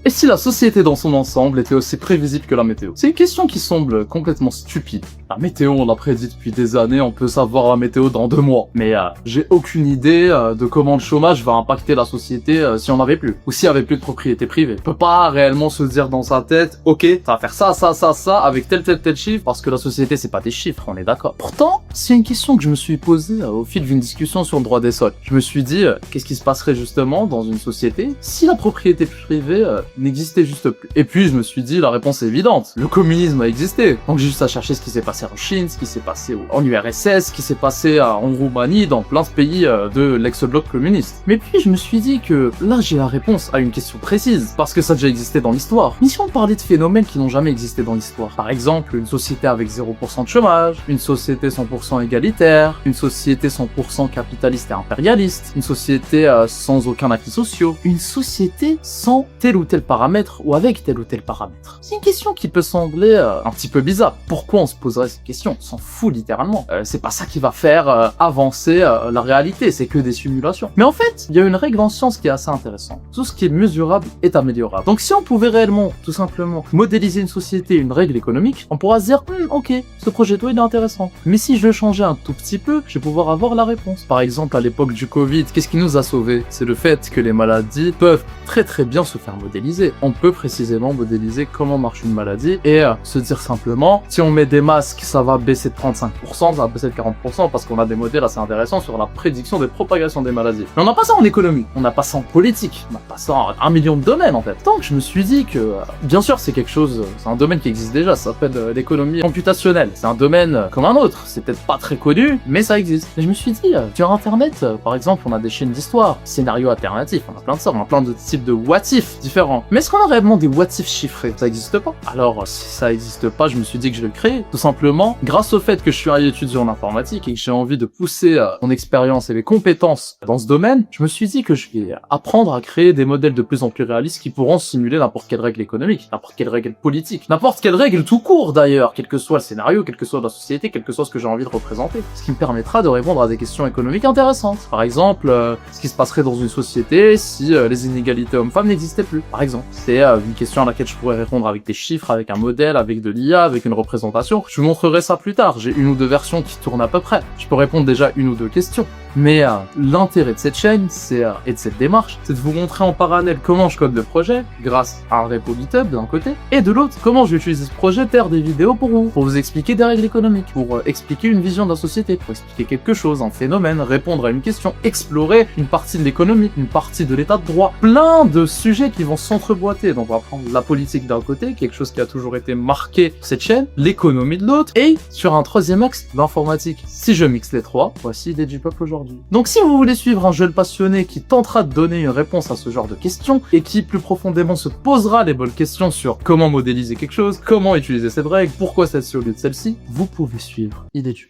Et si la société dans son ensemble était aussi prévisible que la météo? C'est une question qui semble complètement stupide. La météo, on l'a prédit depuis des années, on peut savoir la météo dans 2 mois. Mais j'ai aucune idée de comment le chômage va impacter la société si on n'avait plus. Ou s'il y avait plus de propriété privée. On peut pas réellement se dire dans sa tête, ok, ça va faire ça, avec tel chiffre, parce que la société c'est pas des chiffres, on est d'accord. Pourtant, c'est une question que je me suis posée au fil d'une discussion sur le droit des sols. Je me suis dit, qu'est-ce qui se passerait justement dans une société si la propriété privée n'existait juste plus? Et puis je me suis dit, la réponse est évidente, le communisme a existé. Donc j'ai juste à chercher ce qui s'est passé en Chine, ce qui s'est passé en URSS, ce qui s'est passé en Roumanie, dans plein de pays de l'ex-bloc communiste. Mais puis je me suis dit que là j'ai la réponse à une question précise, parce que ça a déjà existé dans l'histoire. Mais si on parlait de phénomènes qui n'ont jamais existé dans l'histoire, par exemple une société avec 0% de chômage, une société 100% égalitaire, une société 100% capitaliste et impérialiste, une société sans aucun acquis sociaux, une société sans tel ou tel paramètre ou avec tel ou tel paramètre. C'est une question qui peut sembler un petit peu bizarre. Pourquoi on se poserait cette question? On s'en fout littéralement. C'est pas ça qui va faire avancer la réalité, c'est que des simulations. Mais en fait, il y a une règle en science qui est assez intéressante. Tout ce qui est mesurable est améliorable. Donc si on pouvait réellement, tout simplement, modéliser une société, une règle économique, on pourra se dire, ok, ce projet de loi il est intéressant. Mais si je le changeais un tout petit peu, je vais pouvoir avoir la réponse. Par exemple, à l'époque du Covid, qu'est-ce qui nous a sauvés? C'est le fait que les maladies peuvent très bien se faire modéliser. On peut précisément modéliser comment marche une maladie et se dire simplement, si on met des masques, ça va baisser de 35%, ça va baisser de 40% parce qu'on a des modèles assez intéressants sur la prédiction des propagations des maladies. Mais on n'a pas ça en économie, on n'a pas ça en politique, on n'a pas ça en 1 million de domaines en fait. Donc je me suis dit que, bien sûr c'est quelque chose, c'est un domaine qui existe déjà, ça s'appelle l'économie computationnelle. C'est un domaine comme un autre, c'est peut-être pas très connu, mais ça existe. Et je me suis dit, sur internet, par exemple, on a des chaînes d'histoire, scénarios alternatifs, on a plein de ça, on a plein de types de what if différents. Mais est-ce qu'on a réellement des what if chiffrés? Ça existe pas. Alors, si ça existe pas, je me suis dit que je vais le créer, tout simplement, grâce au fait que je suis un étudiant en informatique et que j'ai envie de pousser mon expérience et mes compétences dans ce domaine, je me suis dit que je vais apprendre à créer des modèles de plus en plus réalistes qui pourront simuler n'importe quelle règle économique, n'importe quelle règle politique, n'importe quelle règle tout court d'ailleurs, quel que soit le scénario, quel que soit la société, quel que soit ce que j'ai envie de représenter. Ce qui me permettra de répondre à des questions économiques intéressantes. Par exemple, ce qui se passerait dans une société si les inégalités hommes-femmes n'existaient plus. Par exemple, c'est une question à laquelle je pourrais répondre avec des chiffres, avec un modèle, avec de l'IA, avec une représentation. Je vous montrerai ça plus tard, j'ai 1 ou 2 versions qui tournent à peu près. Je peux répondre déjà 1 ou 2 questions. Mais l'intérêt de cette chaîne, et de cette démarche, c'est de vous montrer en parallèle comment je code le projet, grâce à un repo GitHub d'un côté, et de l'autre, comment je vais utiliser ce projet, faire des vidéos pour vous expliquer des règles économiques, pour expliquer une vision de la société, pour expliquer quelque chose, un phénomène, répondre à une question, explorer une partie de l'économie, une partie de l'état de droit, plein de sujets qui vont s'entreboîter. Donc on va prendre la politique d'un côté, quelque chose qui a toujours été marqué sur cette chaîne, l'économie de l'autre, et sur un troisième axe, l'informatique. Si je mixe les trois, voici l'idée du peuple aujourd'hui. Donc si vous voulez suivre un jeune passionné qui tentera de donner une réponse à ce genre de questions, et qui plus profondément se posera les bonnes questions sur comment modéliser quelque chose, comment utiliser cette règle, pourquoi celle-ci au lieu de celle-ci, vous pouvez suivre Idétube.